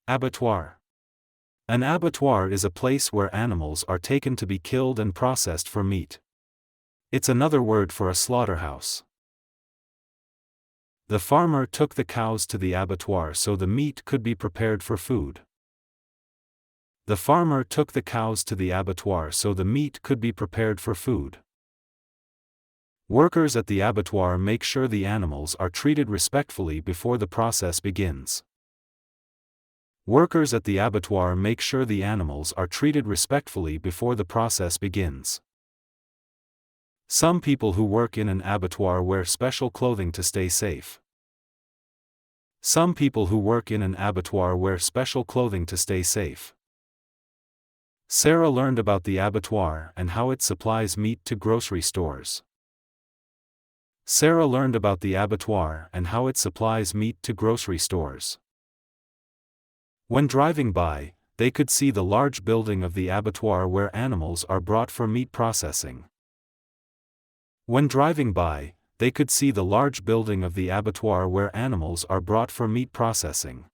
Abattoir. An abattoir is a place where animals are taken to be killed and processed for meat. It's another word for a slaughterhouse. The farmer took the cows to the abattoir so the meat could be prepared for food. The farmer took the cows to the abattoir so the meat could be prepared for food. Workers at the abattoir make sure the animals are treated respectfully before the process begins. Workers at the abattoir make sure the animals are treated respectfully before the process begins. Some people who work in an abattoir wear special clothing to stay safe. Some people who work in an abattoir wear special clothing to stay safe. Sarah learned about the abattoir and how it supplies meat to grocery stores. Sarah learned about the abattoir and how it supplies meat to grocery stores. When driving by, they could see the large building of the abattoir where animals are brought for meat processing. When driving by, they could see the large building of the abattoir where animals are brought for meat processing.